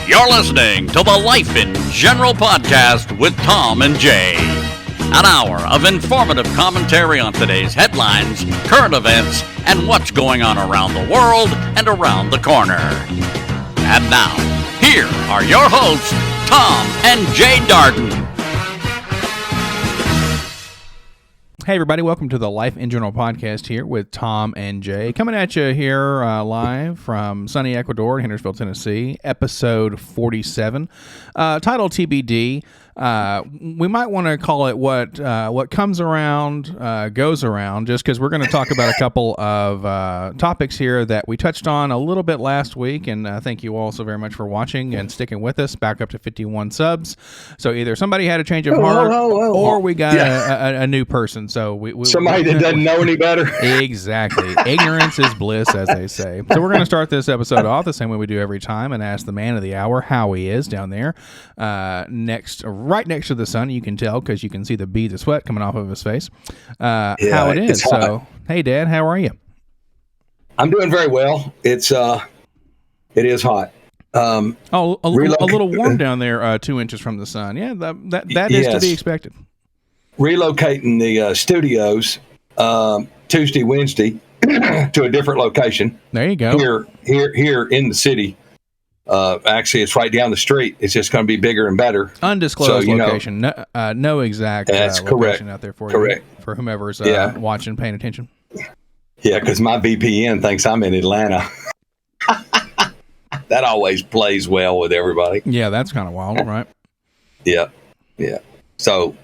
You're listening to the Life in General podcast with Tom and Jaye. An hour of informative commentary on today's headlines, current events, and what's going on around the world and around the corner. And now, here are your hosts, Tom and Jaye Darden. Hey everybody, welcome to the Life in General podcast here with Tom and Jaye. Coming at you here live from sunny Ecuador, Hendersonville, Tennessee, episode 47, title TBD. We might want to call it what comes around goes around, just because we're going to talk about a couple of topics here that we touched on a little bit last week, and thank you all so very much for watching and sticking with us, back up to 51 subs. So either somebody had a change of heart or we got a new person. So we somebody that doesn't know any better. Exactly. Ignorance is bliss, as they say. So we're going to start this episode off the same way we do every time and ask the man of the hour how he is down there right next to the sun. You can tell because you can see the beads of sweat coming off of his face. How it is. So, hey, Dad, how are you? I'm doing very well. It is hot. A little warm down there, 2 inches from the sun. Yeah, that is to be expected. Relocating the studios Tuesday, Wednesday to a different location. There you go. Here in the city. Actually, it's right down the street. It's just going to be bigger and better. Undisclosed location. No exact that's location correct. Out there for correct. You, for whomever's watching, paying attention. Yeah, because my VPN thinks I'm in Atlanta. That always plays well with everybody. Yeah, that's kind of wild, right? Yeah. So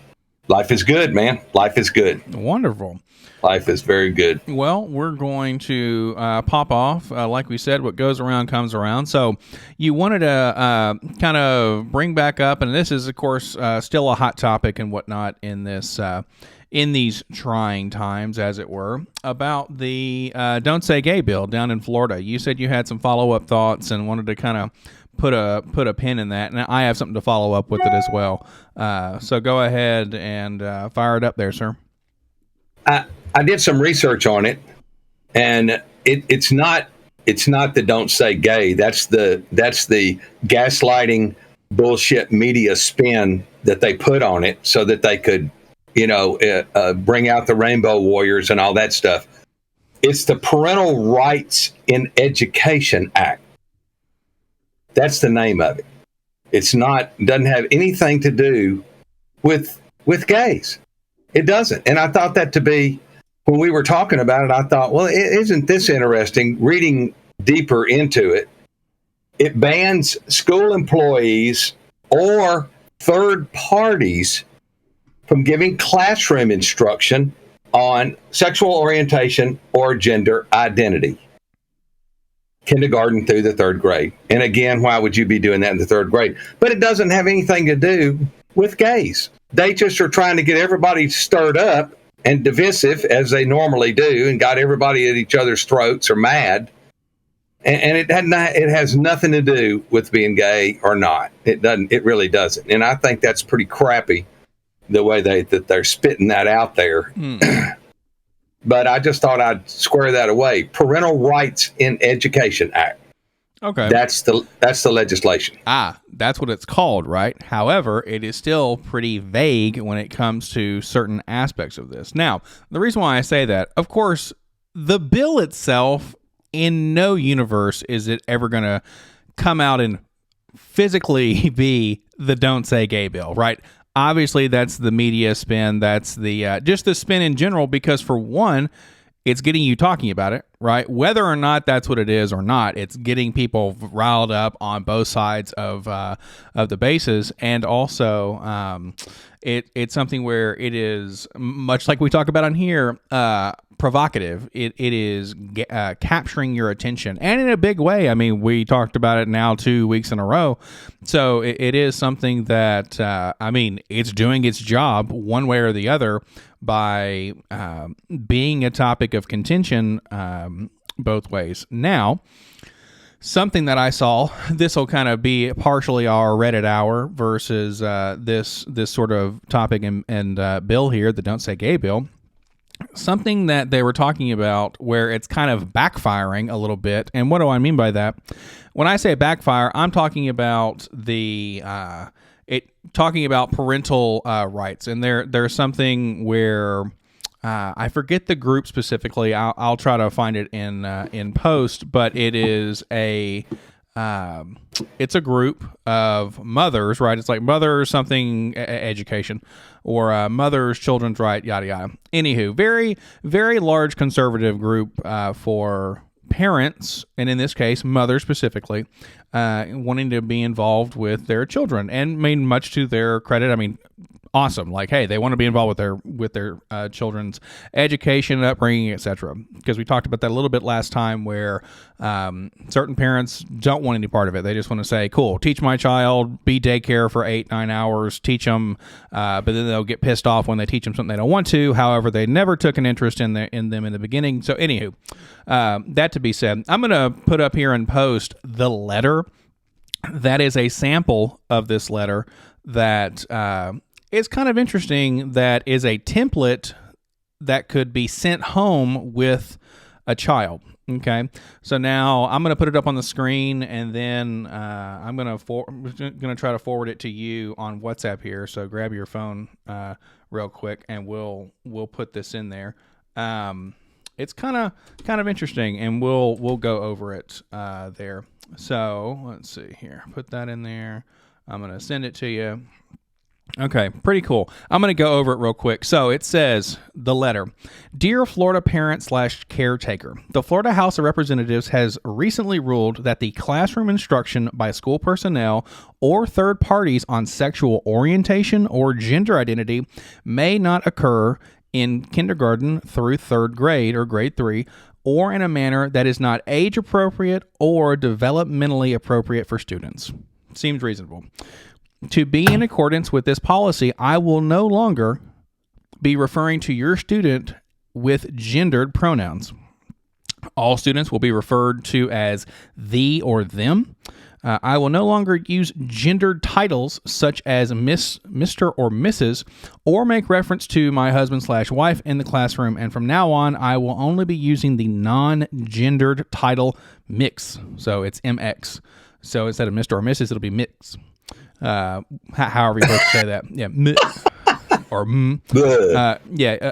life is good, man. Life is good. Wonderful. Life is very good. Well, we're going to pop off. Like we said, what goes around comes around. So you wanted to kind of bring back up, and this is, of course, still a hot topic and whatnot in this in these trying times, as it were, about the Don't Say Gay bill down in Florida. You said you had some follow-up thoughts and wanted to kind of put a pin in that, and I have something to follow up with it as well. So go ahead and fire it up there, sir. I did some research on it, and it's not the Don't Say Gay. That's the gaslighting bullshit media spin that they put on it so that they could, bring out the Rainbow Warriors and all that stuff. It's the Parental Rights in Education Act. That's the name of it. Doesn't have anything to do with gays. It doesn't. And I thought that to be, when we were talking about it, I thought, well, isn't this interesting? Reading deeper into it, it bans school employees or third parties from giving classroom instruction on sexual orientation or gender identity. Kindergarten through the third grade. And again, why would you be doing that in the third grade? But it doesn't have anything to do with gays. They just are trying to get everybody stirred up and divisive, as they normally do, and got everybody at each other's throats or mad. And it has nothing to do with being gay or not. It doesn't. It really doesn't. And I think that's pretty crappy, the way they're spitting that out there. But I just thought I'd square that away. Parental Rights in Education Act. Okay. That's the legislation. That's what it's called, right? However, it is still pretty vague when it comes to certain aspects of this. Now, the reason why I say that, of course, the bill itself, in no universe is it ever going to come out and physically be the Don't Say Gay bill, right? Obviously, that's the media spin. That's the just the spin in general, because for one, it's getting you talking about it, right? Whether or not that's what it is or not, it's getting people riled up on both sides of the bases, and also it's something where it is, much like we talk about on here, provocative. It is capturing your attention, and in a big way. I mean, we talked about it now 2 weeks in a row, so it is something that it's doing its job one way or the other by being a topic of contention both ways. Now, something that I saw, this will kind of be partially our Reddit hour versus this sort of topic and bill here, the Don't Say Gay bill. something that they were talking about where it's kind of backfiring a little bit. And what do I mean by that? When I say backfire, I'm talking about talking about parental rights. And there's something where I forget the group specifically. I'll try to find it in post, but it is it's a group of mothers, right? It's like mothers something education, or mothers children's right, yada yada. Anywho, very very large conservative group for parents, and in this case, mothers specifically, wanting to be involved with their children, and much to their credit. Awesome. Like, hey, they want to be involved with their children's education, upbringing, etc. Because we talked about that a little bit last time, where certain parents don't want any part of it. They just want to say, cool, teach my child, be daycare for 8-9 hours, teach them, but then they'll get pissed off when they teach them something they don't want to. However, they never took an interest in them in the beginning. So anywho, that to be said, I'm going to put up here in post the letter. That is a sample of this letter that it's kind of interesting, that is a template that could be sent home with a child. Okay, so now I'm going to put it up on the screen, and then I'm going to try to forward it to you on WhatsApp here. So grab your phone real quick, and we'll put this in there. It's kind of interesting, and we'll go over it there. So let's see here. Put that in there. I'm going to send it to you. Okay, pretty cool. I'm going to go over it real quick. So it says, the letter, Dear Florida parent/caretaker, the Florida House of Representatives has recently ruled that the classroom instruction by school personnel or third parties on sexual orientation or gender identity may not occur in kindergarten through third grade or grade 3, or in a manner that is not age appropriate or developmentally appropriate for students. Seems reasonable. To be in accordance with this policy, I will no longer be referring to your student with gendered pronouns. All students will be referred to as thee or them. I will no longer use gendered titles such as Miss, Mr., or Mrs., or make reference to my husband/wife in the classroom. And from now on, I will only be using the non-gendered title mix. So it's MX. So instead of Mr. or Mrs., it'll be mix. However you want to say that. Yeah. Or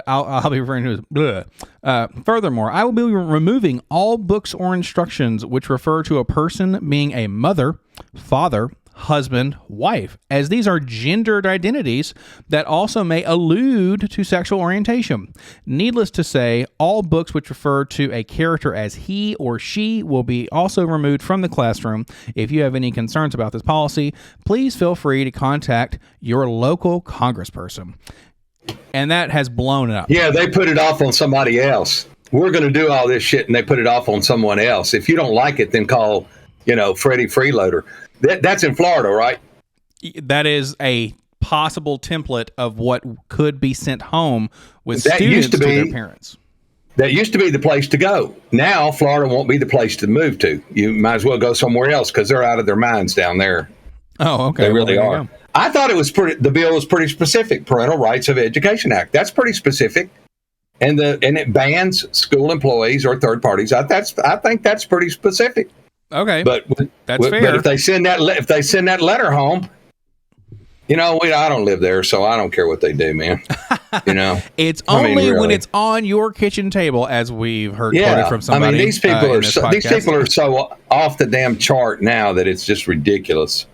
I'll be referring to it as bleh. Furthermore, I will be removing all books or instructions which refer to a person being a mother, father, husband, wife, as these are gendered identities that also may allude to sexual orientation. Needless to say, all books which refer to a character as he or she will be also removed from the classroom. If you have any concerns about this policy, please feel free to contact your local congressperson. And that has blown up. Yeah, they put it off on somebody else. We're going to do all this shit, and they put it off on someone else. If you don't like it, then call, Freddie Freeloader. That's in Florida, right? That is a possible template of what could be sent home with students to their parents. That used to be the place to go. Now, Florida won't be the place to move to. You might as well go somewhere else because they're out of their minds down there. Oh, okay. They really are. I thought the bill was pretty specific. Parental Rights of Education Act. That's pretty specific. And it bans school employees or third parties. I think that's pretty specific. Okay, but that's fair. But if they send that letter home, I don't live there, so I don't care what they do, man. It's only really. When it's on your kitchen table, as we've heard quoted from somebody. These people are so off the damn chart now that it's just ridiculous.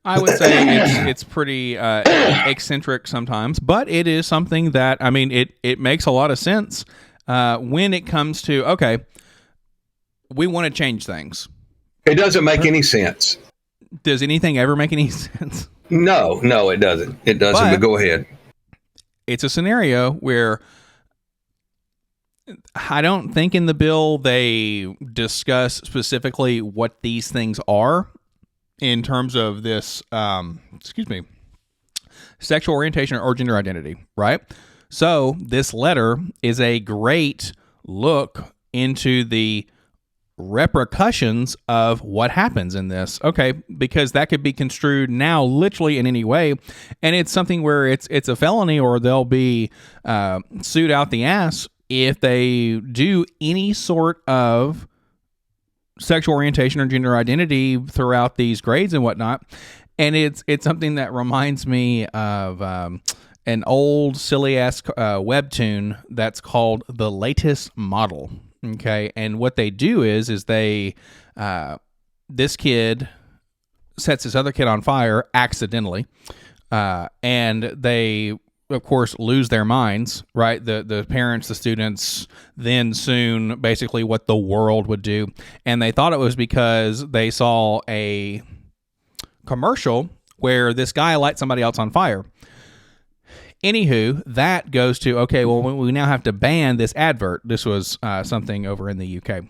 I would say it's pretty eccentric sometimes, but it is something that it makes a lot of sense when it comes to we want to change things. It doesn't make any sense. Does anything ever make any sense? No, it doesn't. It doesn't, but go ahead. It's a scenario where I don't think in the bill they discuss specifically what these things are in terms of this, sexual orientation or gender identity, right? So this letter is a great look into the repercussions of what happens in this. Okay, because that could be construed now literally in any way, and it's something where it's a felony, or they'll be sued out the ass if they do any sort of sexual orientation or gender identity throughout these grades and whatnot. And it's something that reminds me of an old silly ass webtoon that's called The Latest Model. Okay, and what they do is they this kid sets this other kid on fire accidentally, and they of course lose their minds, right? The parents, the students, then soon basically what the world would do, and they thought it was because they saw a commercial where this guy lights somebody else on fire. Anywho, that goes to, okay, well, we now have to ban this advert. This was something over in the UK.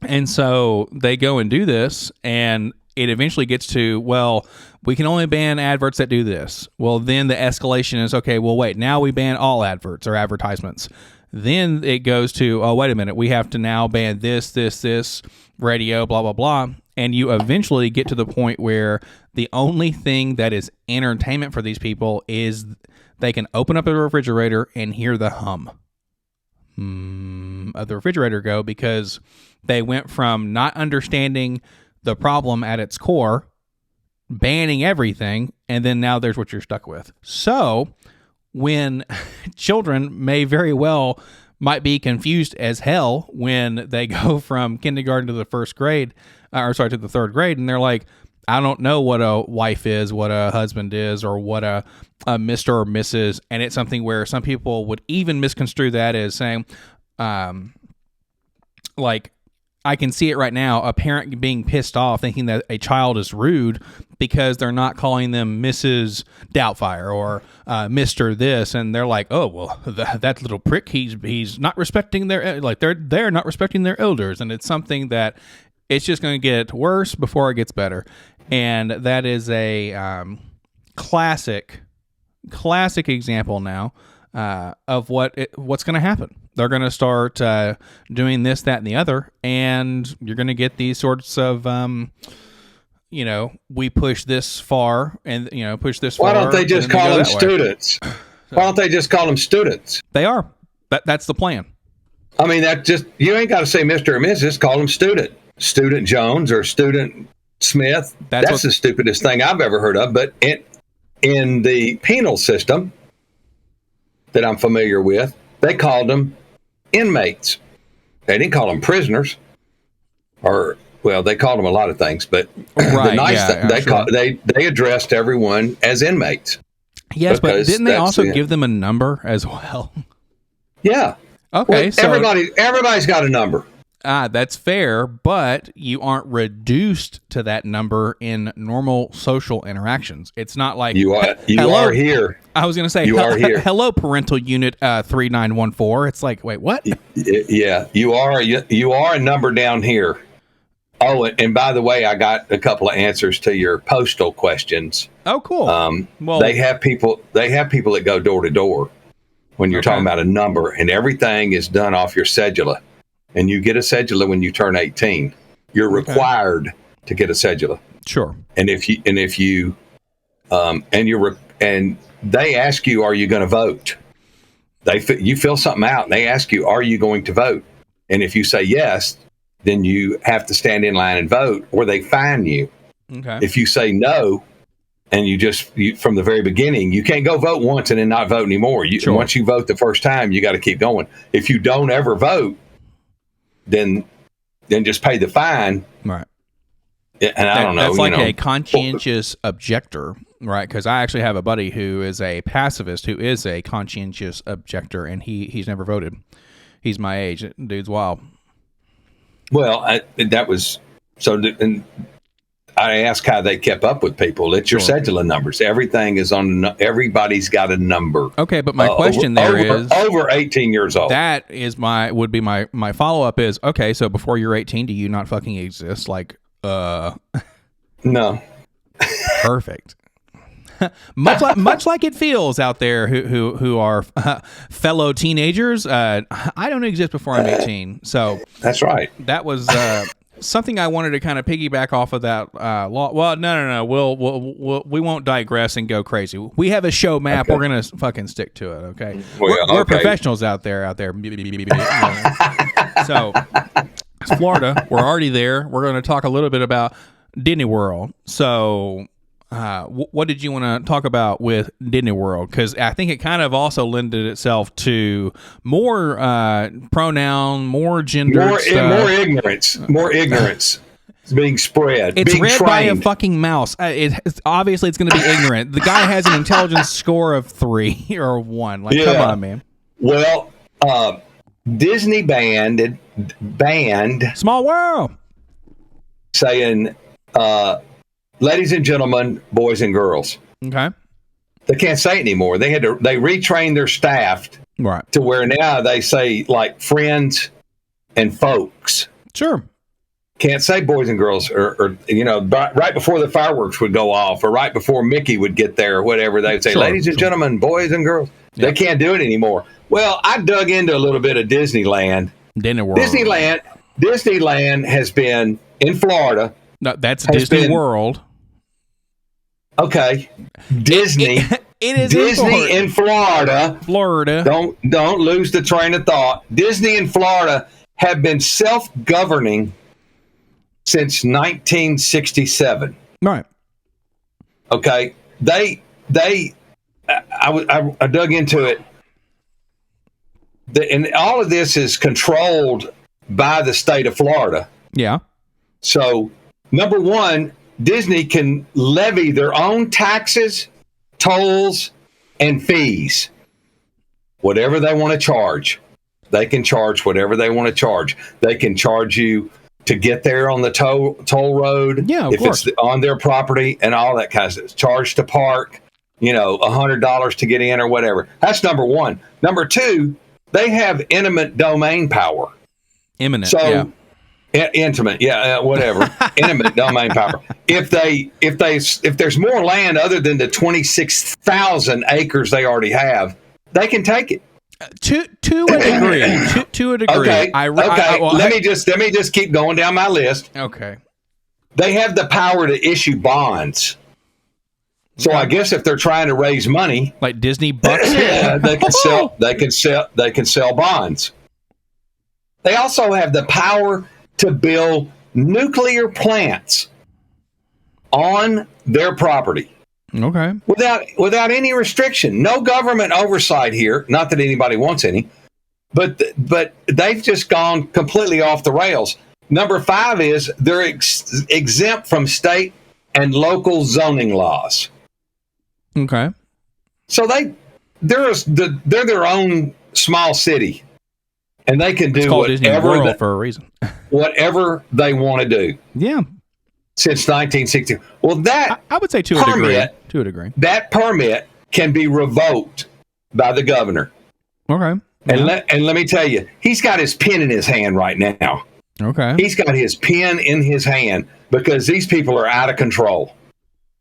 And so they go and do this, and it eventually gets to, well, we can only ban adverts that do this. Well, then the escalation is, okay, well, wait, now we ban all adverts or advertisements. Then it goes to, oh, wait a minute, we have to now ban this, radio, blah, blah, blah. And you eventually get to the point where the only thing that is entertainment for these people is they can open up the refrigerator and hear the hum of the refrigerator go, because they went from not understanding the problem at its core, banning everything, and then now there's what you're stuck with. So when children might be confused as hell when they go from kindergarten to the first grade, to the third grade, and they're like, I don't know what a wife is, what a husband is, or what a Mr. or Mrs. And it's something where some people would even misconstrue that as saying, like, I can see it right now, a parent being pissed off thinking that a child is rude because they're not calling them Mrs. Doubtfire or Mr. this, and they're like, oh, well, that little prick, he's not respecting they're not respecting their elders, and it's something that it's just going to get worse before it gets better. And that is a classic example now of what's going to happen. They're going to start doing this, that, and the other, and you're going to get these sorts of, we push this far, and push this far. Why don't they just call them students? Why don't they just call them students? They are. That's the plan. I mean, you ain't got to say Mr. or Mrs. Call them student. Student Jones or Student Smith. That's the stupidest thing I've ever heard of. But in the penal system that I'm familiar with, they called them inmates. They didn't call them prisoners, they called them a lot of things. But the nice thing, they addressed everyone as inmates. Yes, but didn't they also give them a number as well? Yeah. Okay. Well, so everybody's got a number. That's fair, but you aren't reduced to that number in normal social interactions. It's not like you are here. I was going to say you are here. Hello, parental unit 3914. It's like, wait, what? Yeah, you are a number down here. Oh, and by the way, I got a couple of answers to your postal questions. Oh, cool. Well, they have people that go door to door when you're talking about a number, and everything is done off your cedula. And you get a cedula when you turn 18. You're required to get a cedula. Sure. And they ask you, are you going to vote? You fill something out, and they ask you, are you going to vote? And if you say yes, then you have to stand in line and vote, or they fine you. Okay. If you say no, and you from the very beginning, you can't go vote once and then not vote anymore. Sure. Once you vote the first time, you got to keep going. If you don't ever vote, then just pay the fine. Right. And I don't know. That's like a conscientious objector, right? Because I actually have a buddy who is a pacifist who is a conscientious objector, and he's never voted. He's my age. Dude's wild. Well, and I asked how they kept up with people. It's your cedula numbers. Everything is everybody's got a number. Okay, but my question is over 18 years old. That is my follow up is, okay, so before you're 18, do you not fucking exist? Like, no. Perfect. much like it feels out there who are fellow teenagers. I don't exist before I'm 18, so that's right. That was something I wanted to kind of piggyback off of that law. Well, no. We won't digress and go crazy. We have a show map. Okay. We're gonna fucking stick to it. Okay. We're professionals out there. So, Florida. We're already there. We're going to talk a little bit about Disney World. So, what did you want to talk about with Disney World? Because I think it kind of also lended itself to more pronoun, more gender, more ignorance being spread. It's being read trained by a fucking mouse. Obviously, it's going to be ignorant. The guy has an intelligence score of 3 or 1. Like, come on, man. Well, Disney banned Small World, saying, ladies and gentlemen, boys and girls. Okay. They can't say it anymore. They retrained their staff to where now they say like friends and folks. Sure. Can't say boys and girls or right before the fireworks would go off or right before Mickey would get there or whatever, they'd say, ladies and gentlemen, boys and girls. Yep. They can't do it anymore. Well, I dug into a little bit of Disneyland. Disneyland has been in Florida. No, that's Disney World. Okay. Disney. It is Disney in Florida. Don't lose the train of thought. Disney in Florida have been self-governing since 1967. Right. Okay. I dug into it. And all of this is controlled by the state of Florida. Yeah. So, number one, Disney can levy their own taxes, tolls, and fees. Whatever they want to charge. They can charge whatever they want to charge. They can charge you to get there on the toll road. Yeah, if it's on their property and all that kind of stuff. Charge to park, $100 to get in or whatever. That's number one. Number two, they have eminent domain power. Intimate, whatever. Intimate domain power. If there's more land other than the 26,000 acres they already have, they can take it. To a degree. To a degree. Okay. Let me just keep going down my list. Okay. They have the power to issue bonds. So I guess if they're trying to raise money, like Disney bucks, they can sell bonds. They also have the power to build nuclear plants on their property. Okay. Without any restriction. No government oversight here. Not that anybody wants any, but they've just gone completely off the rails. Number 5 is they're exempt from state and local zoning laws. Okay. So they're their own small city, and they can do whatever for a reason. Whatever they want to do. Yeah. Since 1960. Well, that I would say to a degree. That permit can be revoked by the governor. Okay. And let me tell you, he's got his pen in his hand right now. Okay. He's got his pen in his hand because these people are out of control.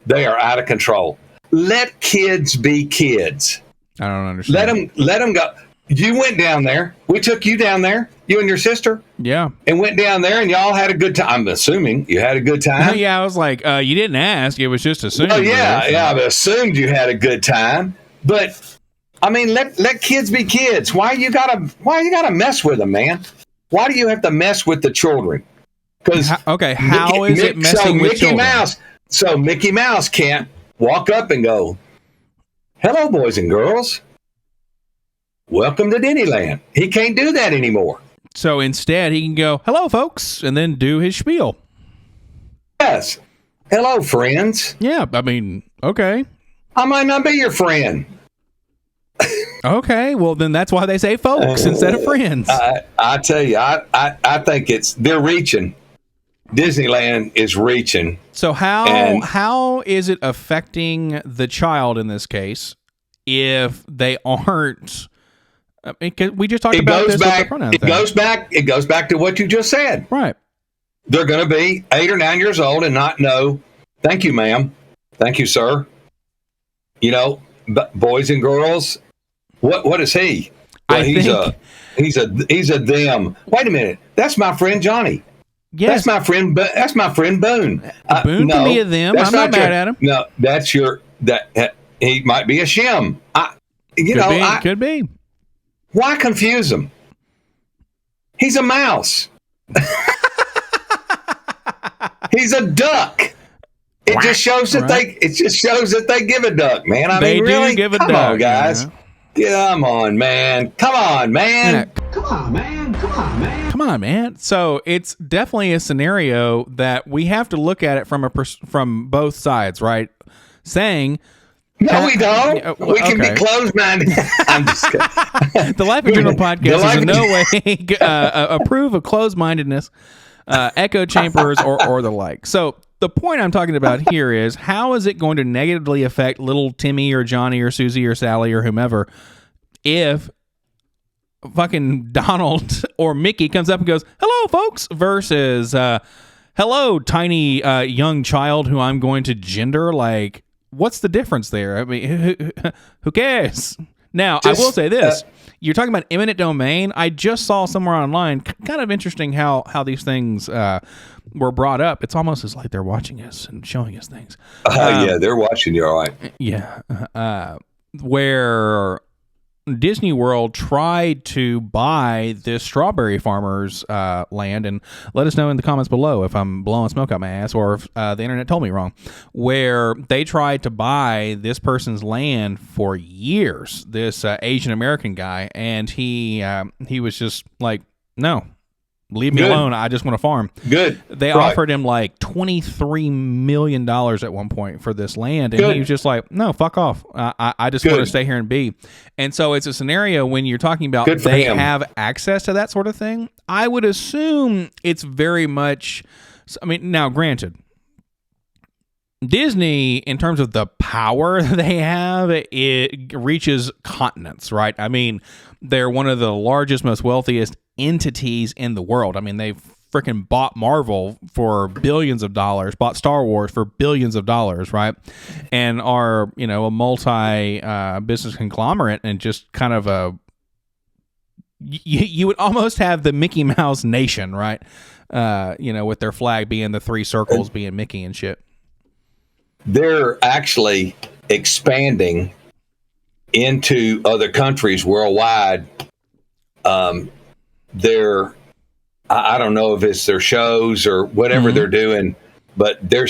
They are out of control. Let kids be kids. I don't understand. Let them go. You went down there. We took you down there, you and your sister. Yeah. And went down there and y'all had a good time. I'm assuming you had a good time. Yeah, I was like, you didn't ask. It was just assumed. Oh, yeah. I assumed you had a good time. But, I mean, let kids be kids. Why you gotta mess with them, man? Why do you have to mess with the children? Because how is it messing with children? So Mickey Mouse can't walk up and go, hello, boys and girls. Welcome to Disneyland. He can't do that anymore. So instead, he can go, hello, folks, and then do his spiel. Yes. Hello, friends. Yeah, I mean, okay. I might not be your friend. Okay, well, then that's why they say folks instead of friends. I tell you, I think they're reaching. Disneyland is reaching. So how is it affecting the child in this case if they aren't... we just talked about this with the pronoun thing. It goes back to what you just said. Right. They're going to be 8 or 9 years old and not know, thank you, ma'am. Thank you, sir. boys and girls. What is he? Well, he's a them. Wait a minute. That's my friend Johnny. Yes. That's my friend Boone. Boone can be a them. I'm not mad at him. No, he might be a shim. Could be. Why confuse him? He's a mouse. He's a duck. It just shows that they give a duck, man. I mean, really? Give a Come duck, on, guys. Yeah. Come on, man. Come on, man. Yeah. Come on, man. So it's definitely a scenario that we have to look at it from both sides, right? Saying, no, we don't. We can be closed-minded. I'm just kidding. The Life in General podcast is in no way approve of closed-mindedness, echo chambers, or the like. So the point I'm talking about here is, how is it going to negatively affect little Timmy or Johnny or Susie or Sally or whomever if fucking Donald or Mickey comes up and goes, "Hello, folks," versus "Hello, tiny young child who I'm going to gender"? Like, what's the difference there? I mean, who cares? Now, I will say this. You're talking about eminent domain. I just saw somewhere online, kind of interesting how these things were brought up. It's almost as like they're watching us and showing us things. Yeah, they're watching you, all right. Yeah. Where Disney World tried to buy this strawberry farmer's land, and let us know in the comments below if I'm blowing smoke out my ass or if the internet told me wrong, where they tried to buy this person's land for years, this Asian American guy, and he was just like, no, leave me alone. I just want to farm. Good. They offered him like $23 million at one point for this land. And he was just like, no, fuck off. I just want to stay here and be. And so it's a scenario when you're talking about they have access to that sort of thing. I would assume it's very much, I mean, now granted, Disney, in terms of the power they have, it reaches continents, right? I mean, they're one of the largest, most wealthiest entities in the world. I mean, they've freaking bought Marvel for billions of dollars, bought Star Wars for billions of dollars, right? And are, a multi business conglomerate, and just kind of you would almost have the Mickey Mouse nation, right? With their flag being the three circles being Mickey and shit. They're actually expanding into other countries worldwide. I don't know if it's their shows or whatever they're doing, but they're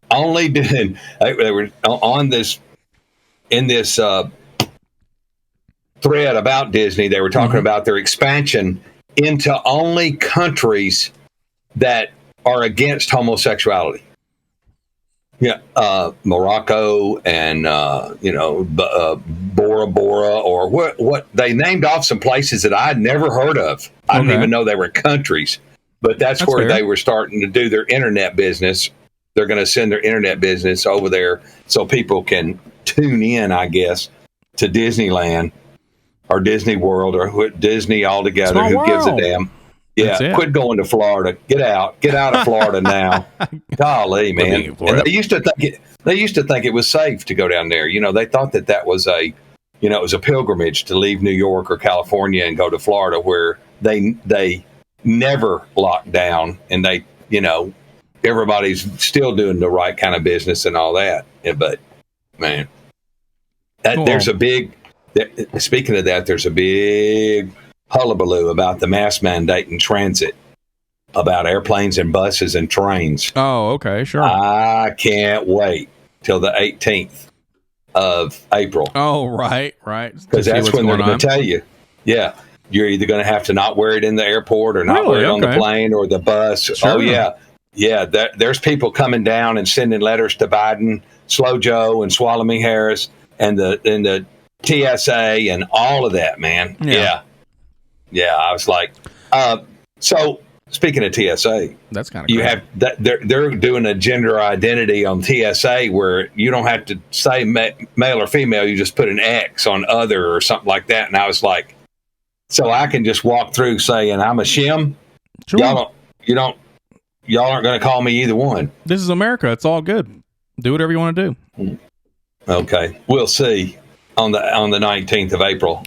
only doing. They were on this in this thread about Disney. They were talking about their expansion into only countries that are against homosexuality. Yeah, Morocco and Bora Bora, or what they named off some places that I'd never heard of. I didn't even know they were countries, but that's where they were starting to do their internet business. They're going to send their internet business over there so people can tune in, I guess, to Disneyland or Disney World or Disney altogether. Small Who world. gives a damn? Yeah, quit going to Florida. Get out of Florida now. Golly, man. And they used to think it was safe to go down there. They thought that was it was a pilgrimage to leave New York or California and go to Florida, where they never locked down, and everybody's still doing the right kind of business and all that. But man, there's a big. Speaking of that, there's a big hullabaloo about the mask mandate in transit, about airplanes and buses and trains. Oh, okay, sure. I can't wait till the 18th of April. Oh, right. Because that's when they're going to tell you, you're either going to have to not wear it in the airport or not wear it on the plane or the bus. Sure. Oh, yeah. Yeah, there's people coming down and sending letters to Biden, Slow Joe, and Swallow Me Harris, and the TSA and all of that, man. Yeah, I was like, so speaking of TSA, that's kind of you have that they're doing a gender identity on TSA where you don't have to say male or female, you just put an X on other or something like that. And I was like, so I can just walk through saying I'm a shim. Sure. Y'all aren't going to call me either one. This is America. It's all good. Do whatever you want to do. Okay, we'll see on the 19th of April.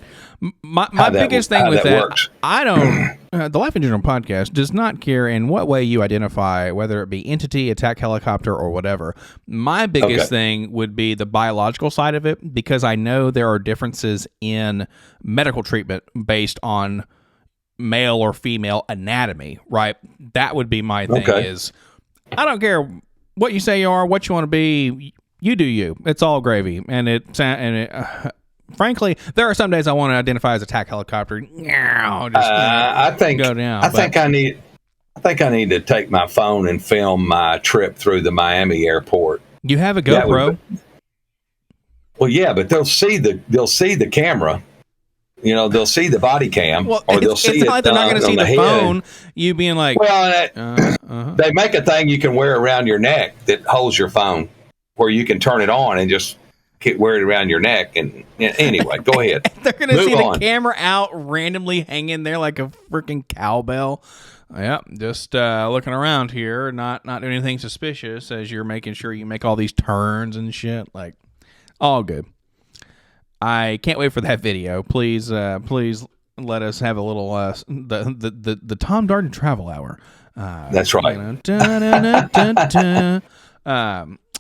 My biggest thing with that, works. I don't. The Life in General podcast does not care in what way you identify, whether it be entity, attack helicopter, or whatever. My biggest thing would be the biological side of it, because I know there are differences in medical treatment based on male or female anatomy. Right? That would be my thing. Is I don't care what you say you are, what you want to be. You do you. It's all gravy, frankly, there are some days I want to identify as attack helicopter. I think go down. I think I need to take my phone and film my trip through the Miami airport. You have a GoPro? Well, yeah, but they'll see the camera. You know, they'll see the body cam, or they'll see it. Like they're not going to see the phone. You being like, well, they make a thing you can wear around your neck that holds your phone, where you can turn it on and just wear it around your neck. And anyway, go ahead. They're going to see the camera out randomly hanging there like a freaking cowbell. Yep, just looking around here, not doing anything suspicious as you're making sure you make all these turns and shit. Like, all good. I can't wait for that video. Please let us have a little the Tom Darden Travel Hour. That's right.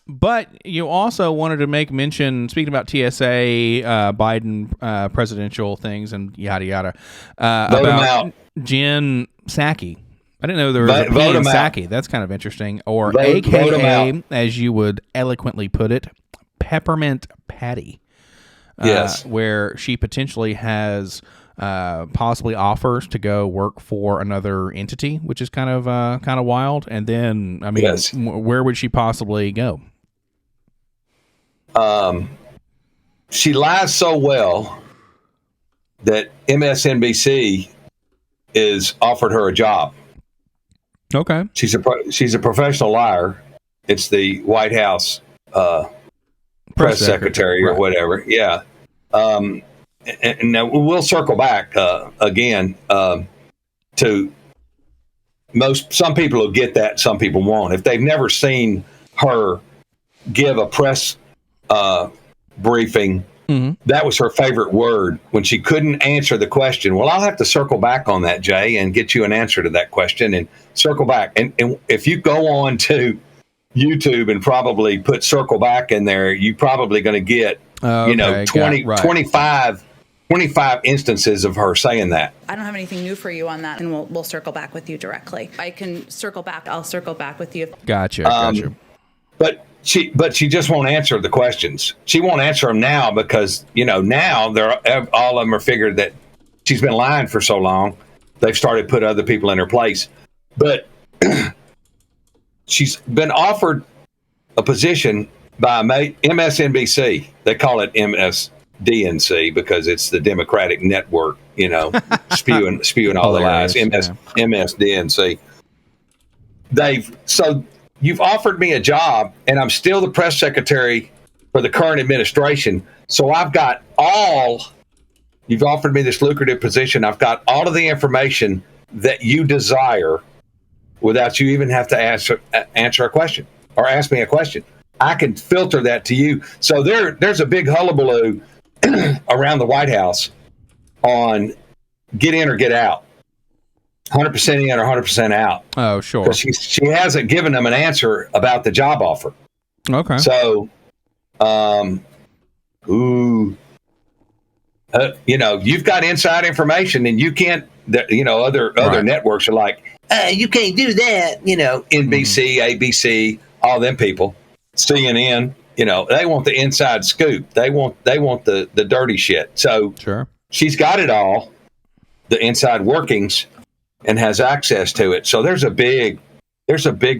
But you also wanted to make mention, speaking about TSA, Biden presidential things and yada yada, about Jen Psaki. I didn't know there was a P in Psaki. That's kind of interesting. Or AKA, as you would eloquently put it, Peppermint Patty. Yes. Where she potentially has possibly offers to go work for another entity, which is kind of wild. And then, I mean, where would she possibly go? She lies so well that MSNBC is offered her a job. Okay. She's a professional liar. It's the White House press secretary or whatever. Yeah. And now we'll circle back again to some people will get that, some people won't. If they've never seen her give a press briefing, that was her favorite word when she couldn't answer the question. Well, I'll have to circle back on that, Jay, and get you an answer to that question and circle back. And if you go on to YouTube and probably put circle back in there, you're probably going to get 25 instances of her saying that. I don't have anything new for you on that, and we'll circle back with you directly. I can circle back. I'll circle back with you. Gotcha. But she just won't answer the questions. She won't answer them now because now all of them are figured that she's been lying for so long. They've started to put other people in her place, but she's been offered a position by MSNBC. They call it MSDNC because it's the Democratic Network, spewing all the lies. MSDNC. So you've offered me a job, and I'm still the press secretary for the current administration. So you've offered me this lucrative position. I've got all of the information that you desire without you even have to answer a question or ask me a question. I can filter that to you. So there's a big hullabaloo around the White House on get in or get out, 100% in or 100% out. Oh, sure. Because she hasn't given them an answer about the job offer. Okay. So, you've got inside information, and you can't. Other networks are like, you can't do that. NBC, ABC, all them people, CNN. They want the inside scoop. They want the dirty shit. So sure, she's got it all, the inside workings, and has access to it. So there's a big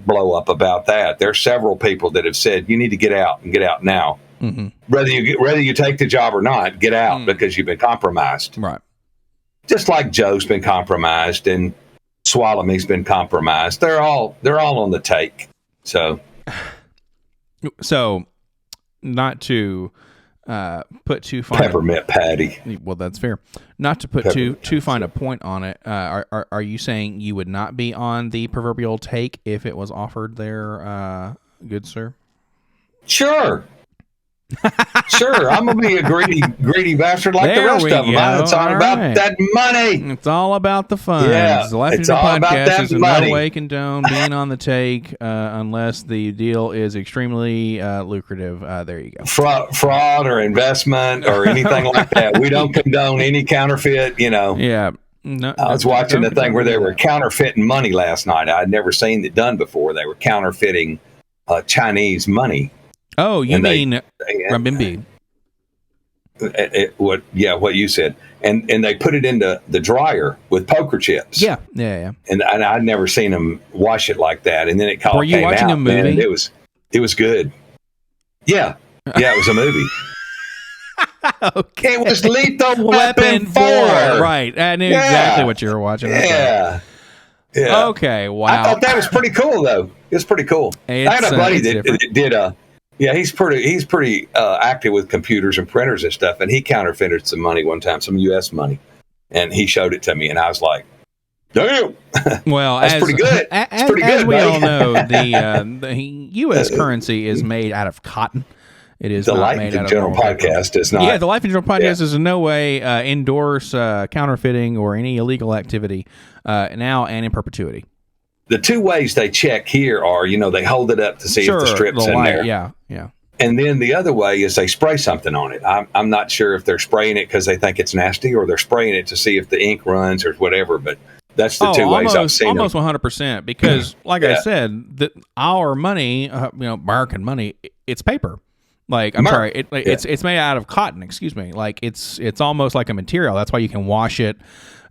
blow up about that. There's several people that have said you need to get out and get out now. Mm-hmm. Whether you take the job or not, get out because you've been compromised. Right. Just like Joe's been compromised and Swalomy's been compromised. They're all on the take. So not to put too fine Peppermint Patty. Well, that's fair. Not to put too fine a point on it. Are you saying you would not be on the proverbial take if it was offered there, good sir? Sure. Sure, I'm gonna be a greedy bastard like There the rest we of them. go. It's all about right. that money. It's all about the funds. Yeah, The Life it's Digital all about Podcast that is in money. no way condone being on the take unless the deal is extremely lucrative. There you go. Fraud or investment or anything like that. We don't condone any counterfeit. Yeah. No, I was watching the thing where they were counterfeiting money last night. I'd never seen it done before. They were counterfeiting Chinese money. Oh, you mean renminbi? What you said, and they put it into the dryer with poker chips. Yeah. And I'd never seen them wash it like that. And then it came out. Were you watching a movie? Man, it was good. Yeah, it was a movie. Okay. It was Lethal Weapon 4. Right. I knew exactly what you were watching. Okay. Yeah. Okay. Wow. I thought that was pretty cool, though. It was pretty cool. I had a buddy that did a. Yeah, he's pretty active with computers and printers and stuff, and he counterfeited some money one time, some U.S. money, and he showed it to me, and I was like, "Damn!" Well, that's pretty good. As we all know, the U.S. currency is made out of cotton. It is the not Life made out of General Podcast is not. Yeah, the Life and General Podcast is in no way endorse counterfeiting or any illegal activity now and in perpetuity. The two ways they check here are, they hold it up to see if the strip's in there. Yeah. And then the other way is they spray something on it. I'm not sure if they're spraying it because they think it's nasty or they're spraying it to see if the ink runs or whatever. But that's the two ways I've seen almost them. 100% because, like I said, our money, American money, it's paper. Like it's made out of cotton. Excuse me. Like it's almost like a material. That's why you can wash it.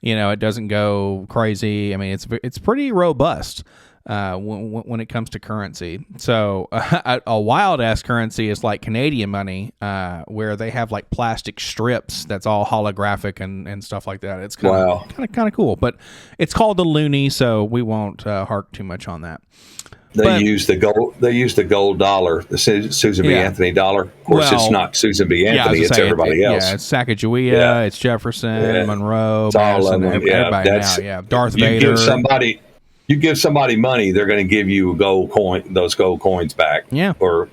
It doesn't go crazy. I mean, it's pretty robust when it comes to currency. So a wild ass currency is like Canadian money, where they have like plastic strips that's all holographic and stuff like that. It's kind of cool. But it's called the loonie, so we won't hark too much on that. They use the gold. They use the gold dollar, the Susan B. Anthony dollar. Of course, it's not Susan B. Anthony. It's everybody else. Yeah, it's Sacagawea. It's Jefferson, Monroe, it's all of them. Everybody now. Yeah, Darth Vader. You give somebody money, they're going to give you a gold coin. Those gold coins back. Yeah. Or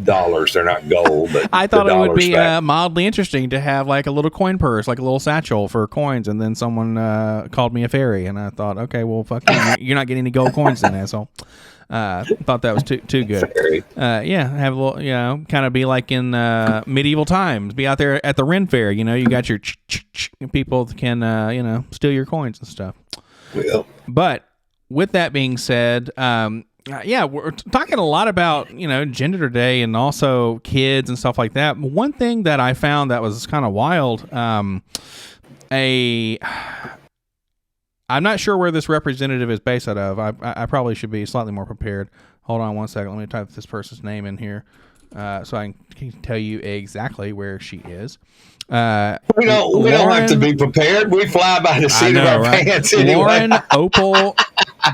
dollars. They're not gold, but I thought it would be mildly interesting to have like a little coin purse, like a little satchel for coins, and then someone called me a fairy, and I thought, okay, well, fuck you. You're not getting any gold coins then, asshole. Thought that was too good. Have a little, kind of be like in medieval times. Be out there at the Ren Fair. You got your people that can steal your coins and stuff. Well, but with that being said, we're talking a lot about gender today and also kids and stuff like that. One thing that I found that was kind of wild. I'm not sure where this representative is based out of. I probably should be slightly more prepared. Hold on one second. Let me type this person's name in here so I can tell you exactly where she is. We don't have to be prepared. We fly by the seat of our pants anyway. Lauren Opal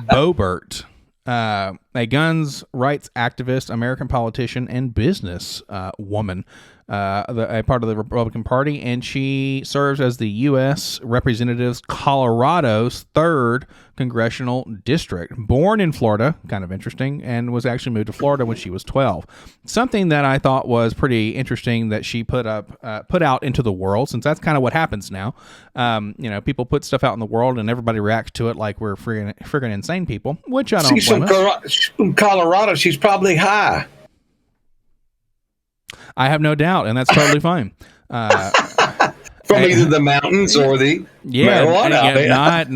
Boebert, a guns rights activist, American politician, and business woman. A part of the Republican Party, and she serves as the U.S. Representative's Colorado's 3rd Congressional District. Born in Florida, kind of interesting, and was actually moved to Florida when she was 12. Something that I thought was pretty interesting that she put out into the world, since that's kind of what happens now. People put stuff out in the world, and everybody reacts to it like we're friggin' insane people, which I don't blame us. She's from Colorado. She's probably high. I have no doubt, and that's totally fine. From either the mountains or the marijuana.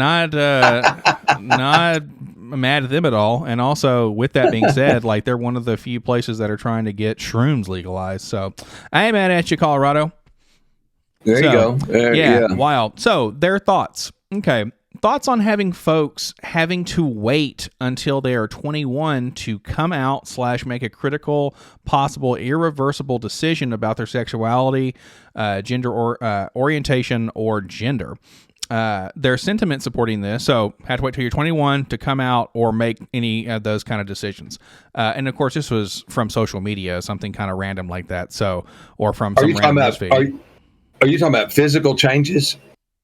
Not mad at them at all. And also, with that being said, like they're one of the few places that are trying to get shrooms legalized. So I ain't mad at you, Colorado. There you go. Yeah, wild. So their thoughts. Okay. Thoughts on having folks having to wait until they are 21 to come out / make a critical, possible, irreversible decision about their sexuality, gender or orientation, or gender. Their sentiment supporting this, so have to wait till you're 21 to come out or make any of those kind of decisions. And of course, this was from social media, something kind of random like that. So, or from some random feed. Are you talking about physical changes?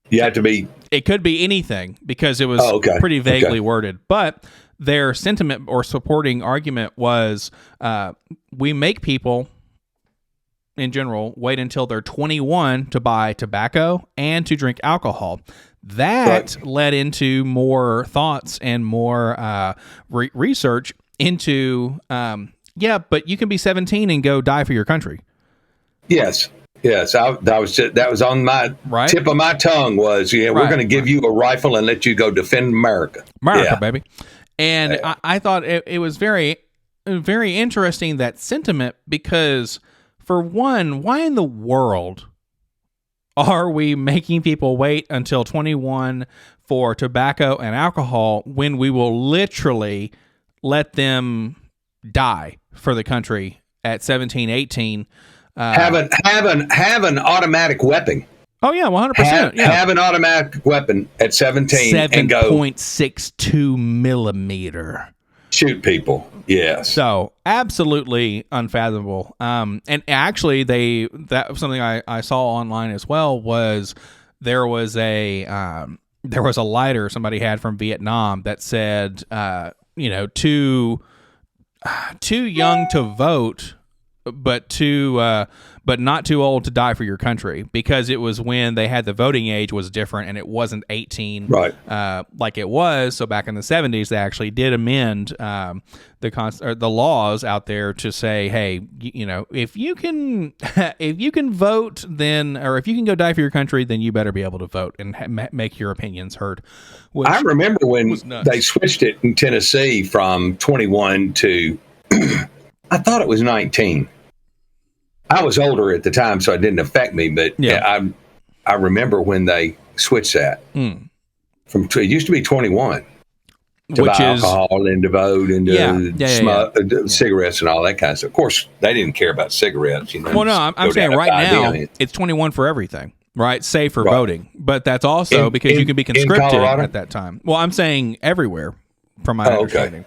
You have to be. It could be anything because it was pretty vaguely worded. But their sentiment or supporting argument was we make people in general wait until they're 21 to buy tobacco and to drink alcohol. That led into more thoughts and more research into, but you can be 17 and go die for your country. Yes. That was on my tip of my tongue was, we're going to give you a rifle and let you go defend America. Baby. And I thought it was very, very interesting, that sentiment, because for one, why in the world are we making people wait until 21 for tobacco and alcohol when we will literally let them die for the country at 17, 18? Have an automatic weapon. Oh yeah, 100%. Have an automatic weapon at 17 and go 7.62 millimeter. Shoot people. Yes. So absolutely unfathomable. And actually, that was something I saw online as well. Was there was a lighter somebody had from Vietnam that said, too young to vote, but not too old to die for your country, because it was when they had the voting age was different and it wasn't 18 like it was. So back in the 70s, they actually did amend the laws out there to say, hey, if you can vote, then, or if you can go die for your country, then you better be able to vote and make your opinions heard. I remember when they switched it in Tennessee from 21 to I thought it was 19. I was older at the time, so it didn't affect me. But I remember when they switched that from it used to be 21 to buy alcohol and to vote and to smoke cigarettes and all that kind of stuff. Of course, they didn't care about cigarettes. Well, no, I'm saying right now it's 21 for everything, right? Save for voting, but that's also because you can be conscripted at that time. Well, I'm saying everywhere, from my understanding.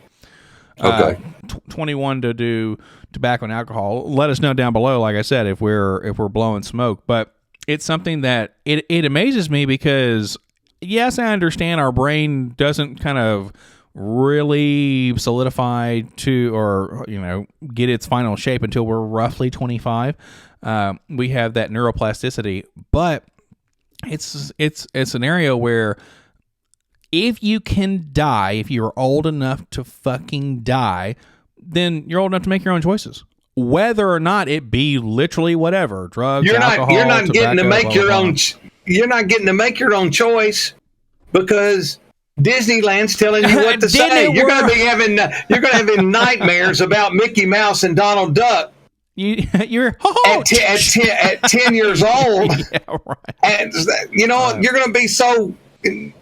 21 to do tobacco and alcohol. Let us know down below, like I said, if we're blowing smoke. But it's something that it amazes me, because yes, I understand our brain doesn't kind of really solidify to, or get its final shape until we're roughly 25. We have that neuroplasticity, but it's a scenario where if you can die, if you're old enough to fucking die, then you're old enough to make your own choices. Whether or not it be literally whatever, drugs, alcohol, you're not tobacco, getting to make your own. Blah. You're not getting to make your own choice, because Disneyland's telling you what to say. You're going to be having nightmares about Mickey Mouse and Donald Duck. You're at 10 years old. Yeah, right. And you're going to be so.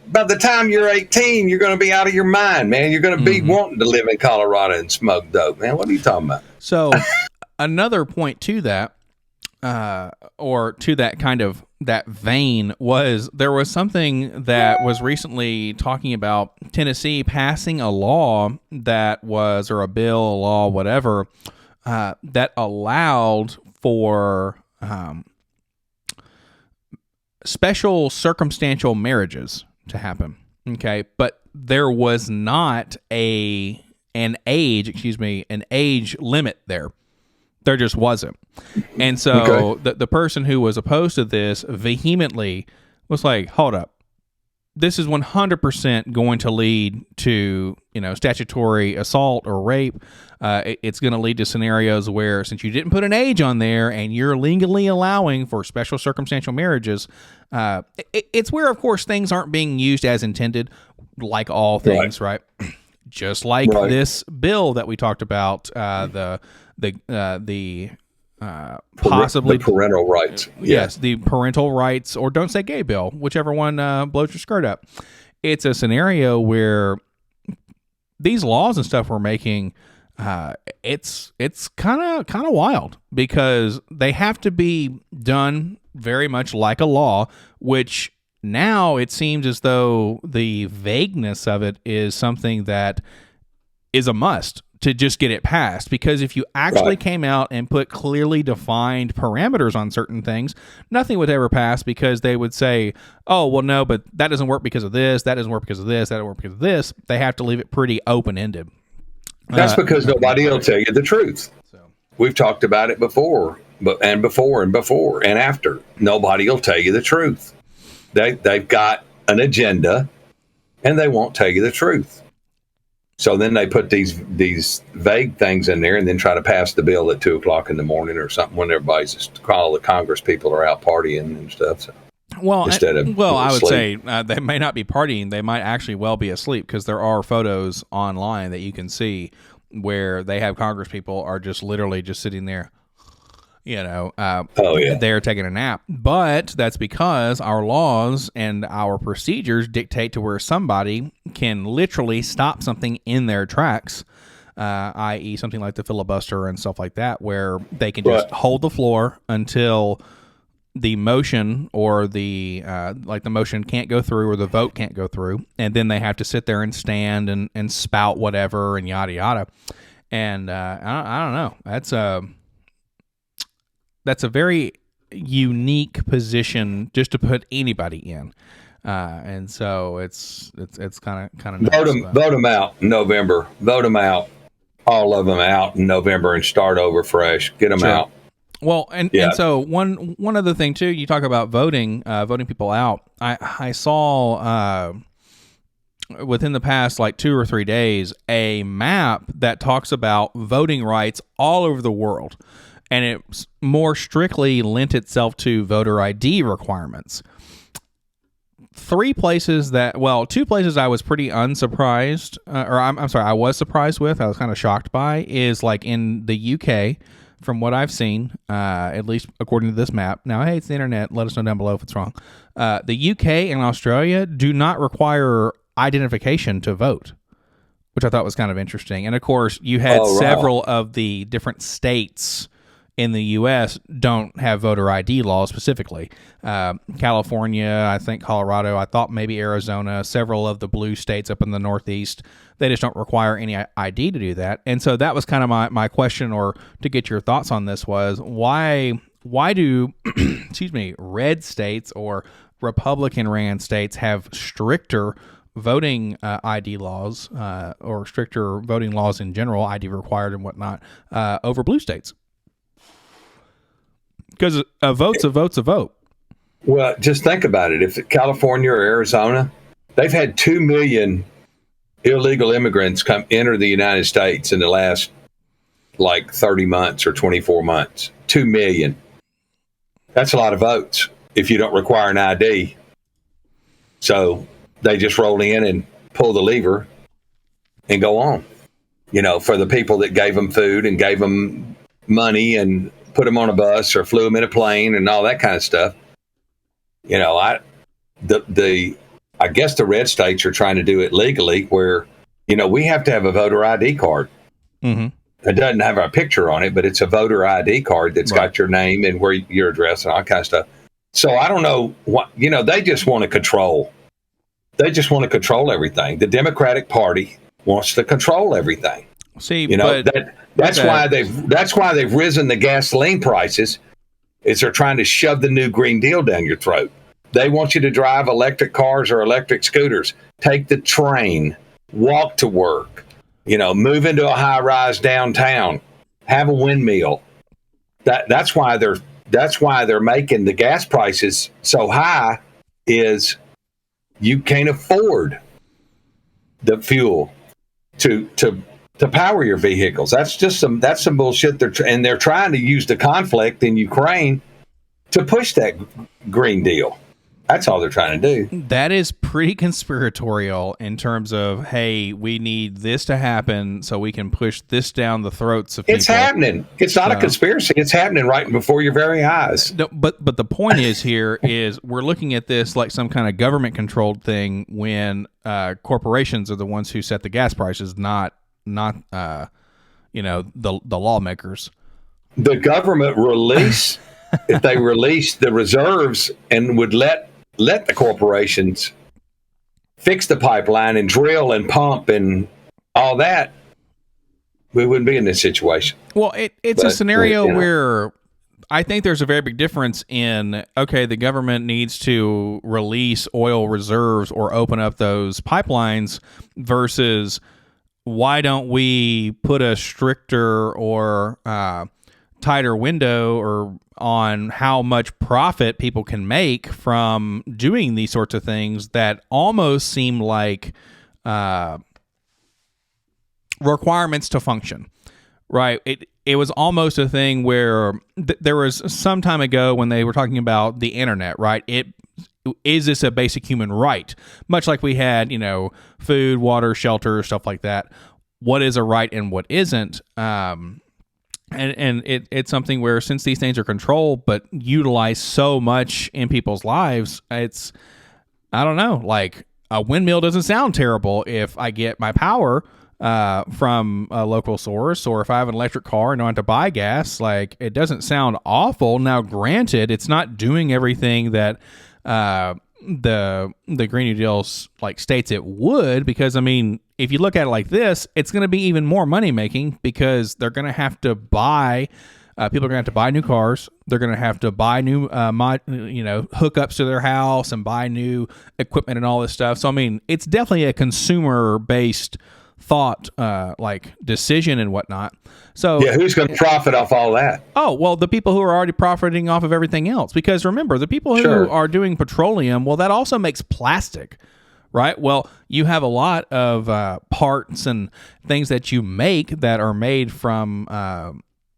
By the time you're 18, you're going to be out of your mind, man. You're going to be wanting to live in Colorado and smoke dope, man. What are you talking about? So another point to that, or to that kind of that vein, was there was something that was recently talking about Tennessee passing a law that was, or a bill, a law, whatever, that allowed for special circumstantial marriages to happen. Okay, but there was not an age limit there. There just wasn't. And so the person who was opposed to this vehemently was like, hold up. This is 100% going to lead to, statutory assault or rape. It's going to lead to scenarios where, since you didn't put an age on there and you're legally allowing for special circumstantial marriages, it's where, of course, things aren't being used as intended, like all things, right? Just like this bill that we talked about, possibly the parental rights. Yes, the parental rights, or don't say gay bill, whichever one blows your skirt up. It's a scenario where these laws and stuff we're making, it's kind of wild, because they have to be done very much like a law, which now it seems as though the vagueness of it is something that is a must to just get it passed. Because if you actually came out and put clearly defined parameters on certain things, nothing would ever pass, because they would say, oh, well, no, but that doesn't work because of this, that doesn't work because of this, that doesn't work because of this. They have to leave it pretty open-ended. That's because nobody will tell you the truth. We've talked about it before, and before and after. Nobody will tell you the truth. They've got an agenda, and they won't tell you the truth. So then they put these vague things in there, and then try to pass the bill at 2:00 in the morning or something when everybody's just all the Congress people are out partying and stuff. So well, I would say they may not be partying; they might actually well be asleep, because there are photos online that you can see where they have Congress people are just literally just sitting there. They're taking a nap. But that's because our laws and our procedures dictate to where somebody can literally stop something in their tracks, i.e. something like the filibuster and stuff like that, where they can just hold the floor until the motion or the motion can't go through, or the vote can't go through, and then they have to sit there and stand and spout whatever and yada yada. And I don't know. That's a very unique position just to put anybody in, and so it's kind of vote them out in November. Vote them out, all of them out in November, and start over fresh. Get them out. Well, and so one other thing too. You talk about voting people out. I saw within the past 2 or 3 days a map that talks about voting rights all over the world. And it more strictly lent itself to voter ID requirements. 2 places I was pretty unsurprised, I was surprised with, I was kind of shocked by, is in the UK, from what I've seen, at least according to this map. Now, hey, it's the internet. Let us know down below if it's wrong. The UK and Australia do not require identification to vote, which I thought was kind of interesting. And, of course, you had several of the different states in the U.S. don't have voter ID laws specifically. California, I think Colorado, I thought maybe Arizona, several of the blue states up in the Northeast, they just don't require any ID to do that. And so that was kind of my question, or to get your thoughts on this, was why do red states or Republican-ran states have stricter voting ID laws or stricter voting laws in general, ID required and whatnot, over blue states? Because a vote's a vote. Well, just think about it. If California or Arizona, they've had 2 million illegal immigrants enter the United States in the last 30 months or 24 months. 2 million. That's a lot of votes if you don't require an ID. So they just roll in and pull the lever and go on. For the people that gave them food and gave them money and put them on a bus or flew them in a plane and all that kind of stuff. I guess the red states are trying to do it legally, where, we have to have a voter ID card. Mm-hmm. It doesn't have our picture on it, but it's a voter ID card that's got your name and where your address and all that kind of stuff. So I don't know what, they just want to control. They just want to control everything. The Democratic Party wants to control everything. See, that's why they've risen the gasoline prices, is they're trying to shove the new Green Deal down your throat. They want you to drive electric cars or electric scooters, take the train, walk to work, move into a high-rise downtown, have a windmill. That's why they're making the gas prices so high, is you can't afford the fuel to power your vehicles. That's some bullshit. They're trying to use the conflict in Ukraine to push that Green Deal. That's all they're trying to do. That is pretty conspiratorial in terms of, hey, we need this to happen so we can push this down the throats of people. It's happening. It's not a conspiracy. It's happening right before your very eyes. No, but the point is we're looking at this like some kind of government-controlled thing, when corporations are the ones who set the gas prices, not the lawmakers. The government if they release the reserves and would let the corporations fix the pipeline and drill and pump and all that, we wouldn't be in this situation. Well, it's a scenario where I think there's a very big difference in, okay, the government needs to release oil reserves or open up those pipelines versus why don't we put a stricter or tighter window or on how much profit people can make from doing these sorts of things that almost seem like requirements to function, right? It was almost a thing where there was some time ago when they were talking about the internet, right? Is this a basic human right? Much like we had, food, water, shelter, stuff like that. What is a right and what isn't? And it's something where, since these things are controlled but utilized so much in people's lives, I don't know, like a windmill doesn't sound terrible if I get my power from a local source, or if I have an electric car and don't have to buy gas, like it doesn't sound awful. Now, granted, it's not doing everything that the Green New Deal states it would, because if you look at it like this, it's going to be even more money making because they're going to have to buy. People are going to have to buy new cars. They're going to have to buy new, hookups to their house and buy new equipment and all this stuff. So it's definitely a consumer based thought decision and whatnot. So yeah, who's going to profit off all that? Oh, well, the people who are already profiting off of everything else, because remember, the people who are doing petroleum, well, that also makes plastic, right? Well, you have a lot of parts and things that you make that are made from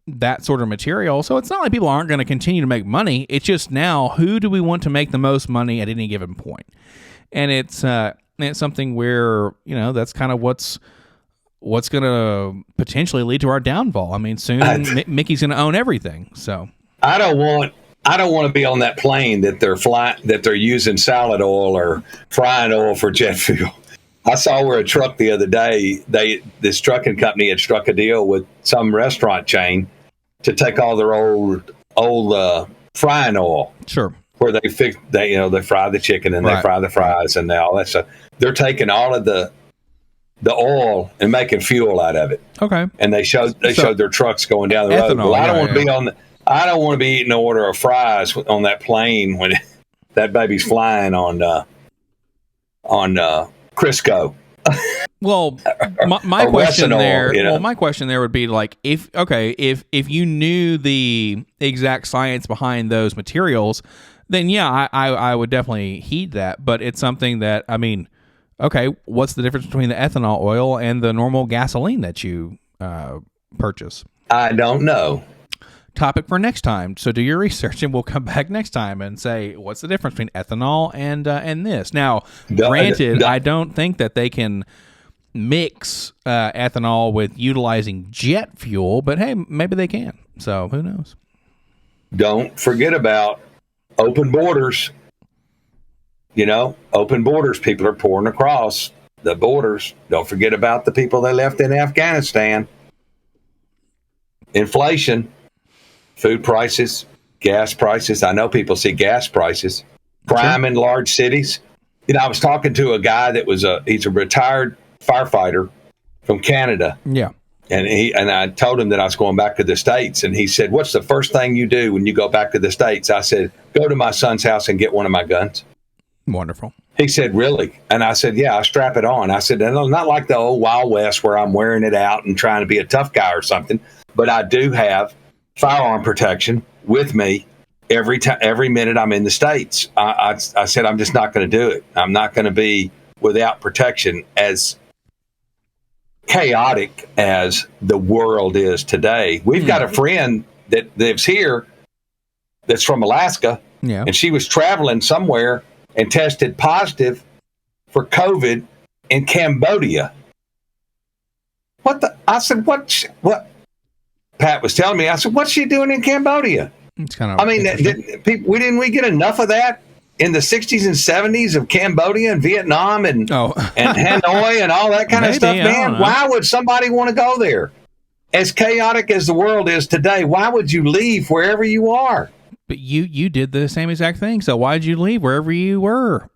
that sort of material. So it's not like people aren't going to continue to make money. It's just, now, who do we want to make the most money at any given point? And it's something where, that's kind of what's going to potentially lead to our downfall. Soon Mickey's going to own everything. So I don't want to be on that plane that they're using salad oil or frying oil for jet fuel. I saw where a truck the other day, this trucking company had struck a deal with some restaurant chain to take all their old frying oil. Sure. Where they fry the chicken and they fry the fries and all that stuff. They're taking all of the oil and making fuel out of it. Okay. And they showed their trucks going down the road. Well, I don't want to be eating an order of fries on that plane when that baby's flying on Crisco. Well, my question there, my question there would be if you knew the exact science behind those materials, then yeah, I would definitely heed that. But it's something that, okay, what's the difference between the ethanol oil and the normal gasoline that you purchase? I don't know. Topic for next time. So do your research, and we'll come back next time and say, what's the difference between ethanol and this? Now, granted, I don't think that they can mix ethanol with utilizing jet fuel, but hey, maybe they can. So who knows? Don't forget about open borders. Open borders. People are pouring across the borders. Don't forget about the people they left in Afghanistan. Inflation, food prices, gas prices. I know people see gas prices. Crime in large cities. I was talking to a guy that he's a retired firefighter from Canada. Yeah. And I told him that I was going back to the States, and he said, "What's the first thing you do when you go back to the States?" I said, "Go to my son's house and get one of my guns." Wonderful. He said, "Really?" And I said, "Yeah, I strap it on." I said, "No, not like the old Wild West where I'm wearing it out and trying to be a tough guy or something, but I do have firearm protection with me every minute I'm in the States." I said, "I'm just not going to do it. I'm not going to be without protection." As chaotic as the world is today, we've got a friend that lives here that's from Alaska, and she was traveling somewhere and tested positive for COVID in Cambodia. I said, what? Pat was telling me, I said, what's she doing in Cambodia? It's kind of, we get enough of that in the 60s and 70s of Cambodia and Vietnam and Hanoi and all that kind of stuff, man. Why would somebody want to go there? As chaotic as the world is today, why would you leave wherever you are? But you did the same exact thing. So why did you leave wherever you were?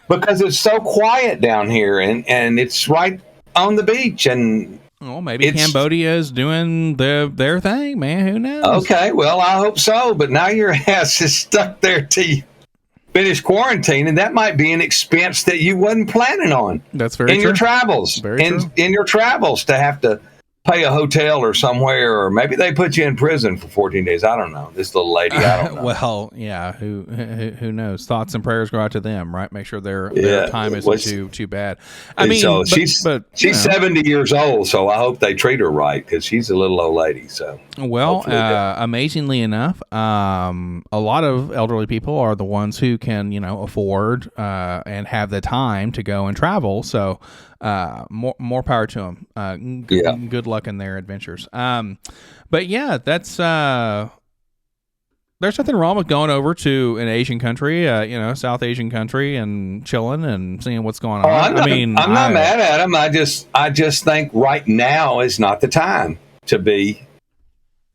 Because it's so quiet down here, and it's right on the beach, and Well, maybe Cambodia is doing their thing, man. Who knows? Okay, well, I hope so. But now your ass is stuck there till you finish quarantine, and that might be an expense that you wasn't planning on. That's very in true. Your travels. Very true. In your travels to have to pay a hotel or somewhere, or maybe they put you in prison for 14 days. I don't know. This little lady, I don't know. Well, yeah, who knows? Thoughts and prayers go out to them, right? Make sure their time isn't too bad. I mean, so she's 70 years old, so I hope they treat her right, because she's a little old lady. So well, amazingly enough, a lot of elderly people are the ones who can, afford and have the time to go and travel. So more power to them. Good luck in their adventures. But yeah, that's there's nothing wrong with going over to an Asian country, South Asian country, and chilling and seeing what's going on. I'm not mad at them. I just think right now is not the time to be,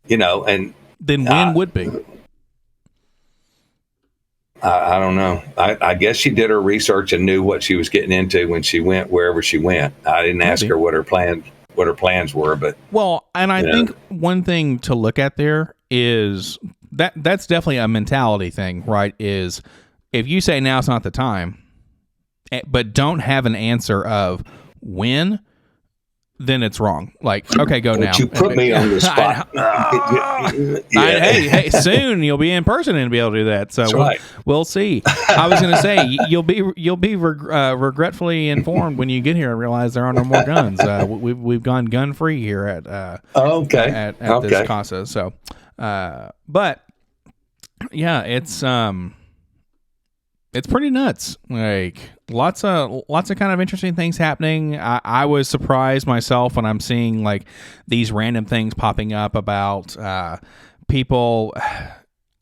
and then when would be? I don't know. I guess she did her research and knew what she was getting into when she went wherever she went. I didn't ask her what her plans were, but I think one thing to look at there is that's definitely a mentality thing, right? Is if you say now's not the time, but don't have an answer of when, then it's wrong. Like, okay, go now. You put me on the spot. Hey, soon you'll be in person and be able to do that. So we'll see. I was going to say you'll be regretfully informed when you get here and realize there are no more guns. We've gone gun free here at this casa. So, but yeah, it's pretty nuts. Like lots of kind of interesting things happening. I was surprised myself when I'm seeing like these random things popping up about people.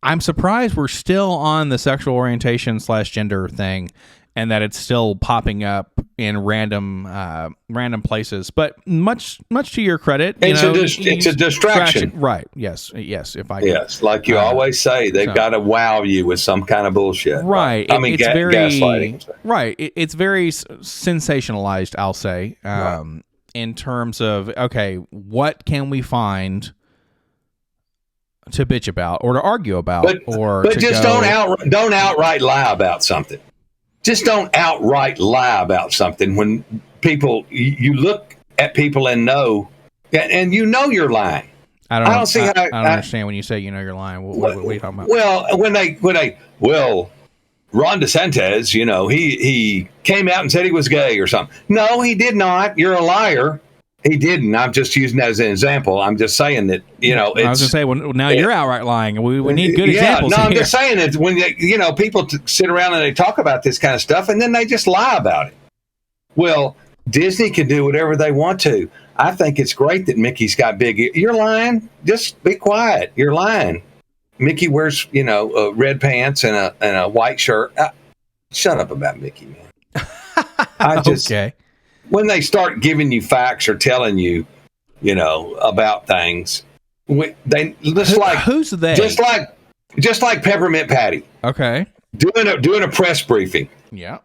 I'm surprised we're still on the sexual orientation / gender thing, and that it's still popping up in random places. But much to your credit, it's a distraction, right? Yes. If I like you always say, they've got to wow you with some kind of bullshit, right? It's very gaslighting, right? It's very sensationalized, I'll say, in terms of what can we find to bitch about or to argue about, but just don't outright lie about something. Just don't outright lie about something when people, you look at people and know, and you're lying. I don't understand when you say you're lying. What are you talking about? Well, when Ron DeSantis, he came out and said he was gay or something. No, he did not. You're a liar. He didn't. I'm just using that as an example. I'm just saying that, I was going to say, now you're outright lying. We need good examples. No, I'm just saying that when people sit around and they talk about this kind of stuff and then they just lie about it. Well, Disney can do whatever they want to. I think it's great that Mickey's got big ears. You're lying. Just be quiet. You're lying. Mickey wears, red pants and a white shirt. Shut up about Mickey, man. Okay. When they start giving you facts or telling you, about things, they just like who's they? Just like Peppermint Patty. Okay. Doing a press briefing. Yeah.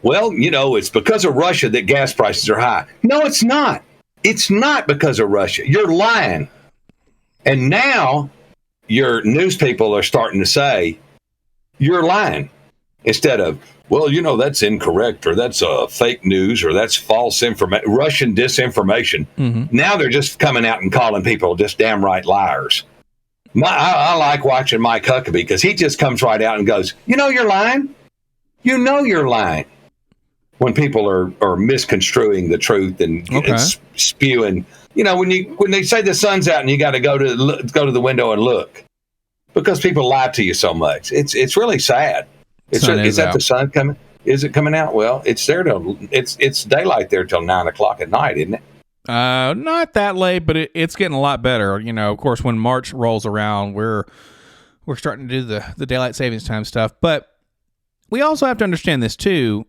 Well, it's because of Russia that gas prices are high. No, it's not. It's not because of Russia. You're lying. And now your news people are starting to say you're lying instead of, well, that's incorrect, or that's fake news, or that's false information, Russian disinformation. Mm-hmm. Now they're just coming out and calling people just damn right liars. I like watching Mike Huckabee because he just comes right out and goes, you're lying. You're lying. When people are misconstruing the truth and spewing, when they say the sun's out and you got to go to the window and look because people lie to you so much. It's really sad. Is that the sun coming? Is it coming out? Well, it's there till it's daylight there till 9:00 at night, isn't it? Not that late, but it's getting a lot better. Of course, when March rolls around, we're starting to do the daylight savings time stuff. But we also have to understand this too.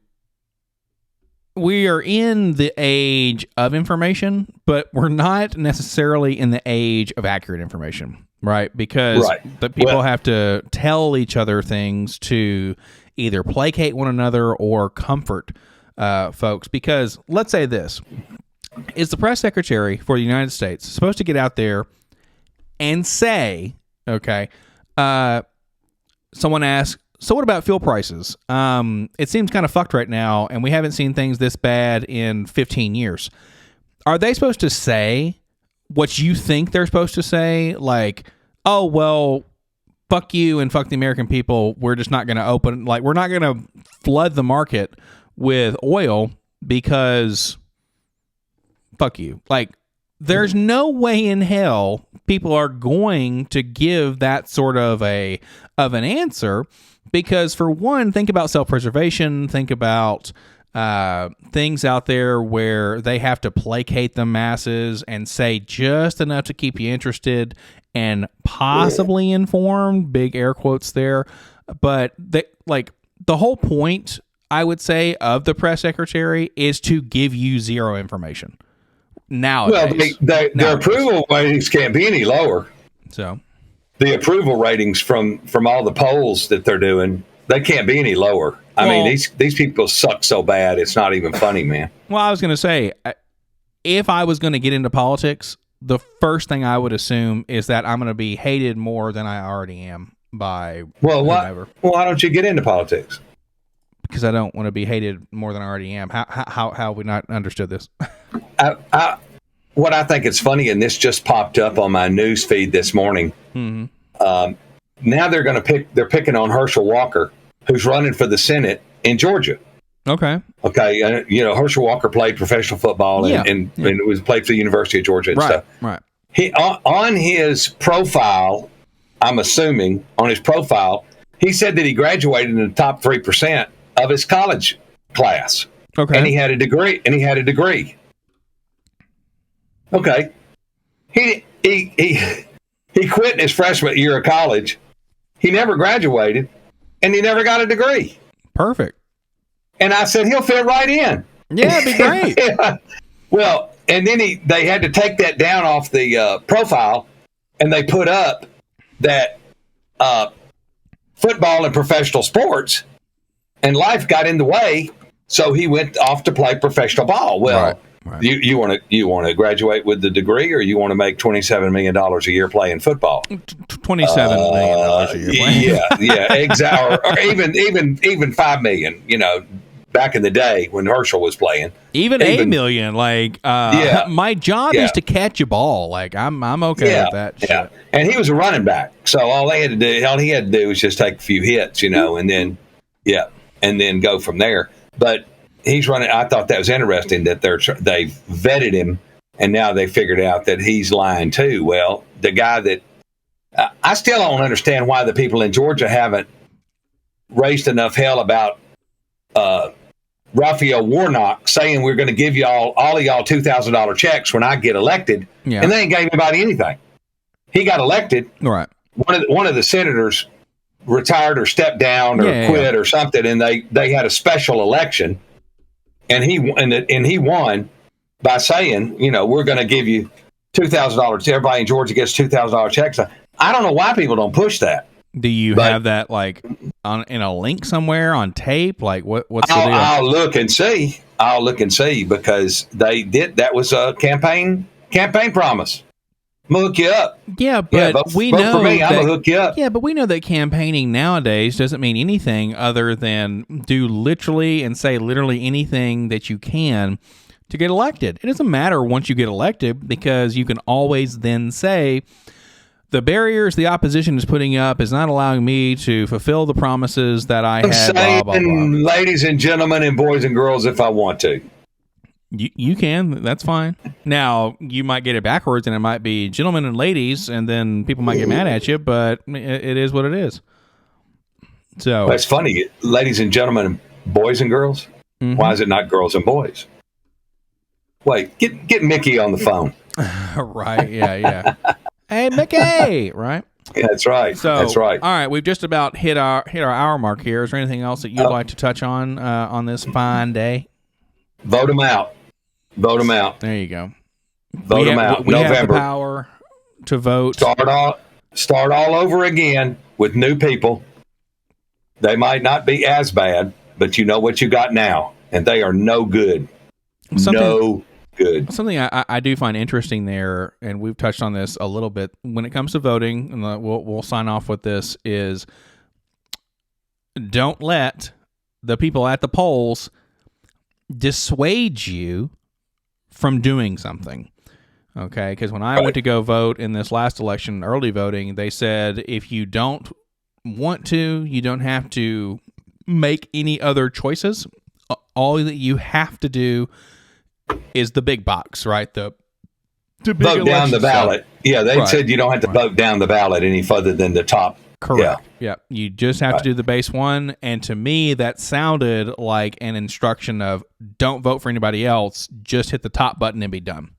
We are in the age of information, but we're not necessarily in the age of accurate information. Right, because the people have to tell each other things to either placate one another or comfort folks. Because let's say this, is the press secretary for the United States supposed to get out there and say, okay, someone asked, so what about fuel prices? It seems kind of fucked right now, and we haven't seen things this bad in 15 years. Are they supposed to say what you think they're supposed to say? Like, oh, well, fuck you and fuck the American people. We're just not going to open, like, we're not going to flood the market with oil because fuck you. Like, there's no way in hell people are going to give that sort of an answer, because for one, think about self-preservation, think about things out there where they have to placate the masses and say just enough to keep you interested and possibly informed, big air quotes there. But the whole point, I would say, of the press secretary is to give you zero information. Nowadays. Well, their approval ratings can't be any lower. So the approval ratings from all the polls that they're doing, they can't be any lower. I mean, these people suck so bad, it's not even funny, man. Well, I was going to say, if I was going to get into politics, the first thing I would assume is that I'm going to be hated more than I already am by whoever. Why don't you get into politics? Because I don't want to be hated more than I already am. How have we not understood this? What I think is funny, and this just popped up on my news feed this morning. Mm-hmm. Now they're picking on Herschel Walker, who's running for the Senate in Georgia. Okay. Herschel Walker played professional football and was played for the University of Georgia and stuff. Right. He on his profile, I'm assuming on his profile, he said that he graduated in the top 3% of his college class. Okay. And he had a degree. Okay. He quit in his freshman year of college. He never graduated, and he never got a degree. Perfect. And I said, he'll fit right in. Yeah, it'd be great. Yeah. Well, and then they had to take that down off the profile, and they put up that football and professional sports and life got in the way, so he went off to play professional ball. Well, right. You want to graduate with the degree, or you want to make $27 million a year playing football? $27 million a year playing. Yeah, exactly. or even $5 million. Back in the day when Herschel was playing, even $8 million. Like, my job is to catch a ball. Like, I'm okay with that. Shit. Yeah, and he was a running back, so all he had to do was just take a few hits, and then go from there. But he's running. I thought that was interesting that they've vetted him, and now they figured out that he's lying too. Well, the guy that I still don't understand why the people in Georgia haven't raised enough hell about Raphael Warnock saying we're going to give all of y'all $2,000 checks when I get elected, and they ain't gave anybody anything. He got elected. Right. One of the senators retired or stepped down or quit or something, and they had a special election, and he won by saying, we're going to give you $2,000. Everybody in Georgia gets $2,000 checks. I don't know why people don't push that. Do you have that like in a link somewhere on tape? Like what's the deal? I'll look and see because they did. That was a campaign promise. I'm gonna hook you up. Yeah, but vote for me. I'm gonna hook you up. Yeah, but we know that campaigning nowadays doesn't mean anything other than do literally and say literally anything that you can to get elected. It doesn't matter once you get elected, because you can always then say, the barriers the opposition is putting up is not allowing me to fulfill the promises that I had. Blah, blah, blah. Ladies and gentlemen and boys and girls, if I want to. You can. That's fine. Now, you might get it backwards, and it might be gentlemen and ladies, and then people might get mad at you, but it is what it is. So that's funny. Ladies and gentlemen, boys and girls? Mm-hmm. Why is it not girls and boys? Wait, get Mickey on the phone. Right, yeah. Hey, Mickey! Right? Yeah, that's right. That's right. All right, we've just about hit our hour mark here. Is there anything else that you'd like to touch on this fine day? Vote them out. There you go. Vote them out. We November. have the power to vote. Start all over again with new people. They might not be as bad, but you know what you got now, and they are no good. No Good. Something I do find interesting there, and we've touched on this a little bit when it comes to voting, and we'll sign off with this, is don't let the people at the polls dissuade you from doing something. Okay, because when I went to go vote in this last election, early voting, they said if you don't want to, you don't have to make any other choices. All that you have to do is the big box, right? The big vote down the ballot. Stuff. Yeah, they said you don't have to vote down the ballot any further than the top. Correct. Yeah. You just have to do the base one. And to me, that sounded like an instruction of don't vote for anybody else. Just hit the top button and be done.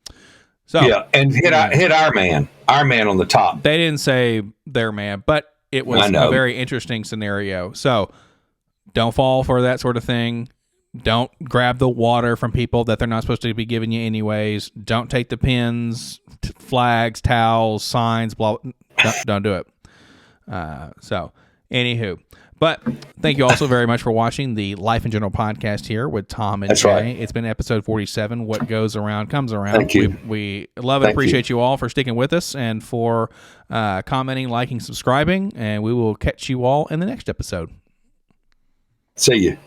So yeah, and hit our man on the top. They didn't say their man, but it was a very interesting scenario. So don't fall for that sort of thing. Don't grab the water from people that they're not supposed to be giving you anyways. Don't take the pins, flags, towels, signs, blah. Don't do it. So, anywho. But thank you also very much for watching the Life in General podcast here with Tom and Jaye. Right. It's been episode 47. What goes around comes around. Thank you. We love and appreciate you all for sticking with us and for commenting, liking, subscribing. And we will catch you all in the next episode. See you.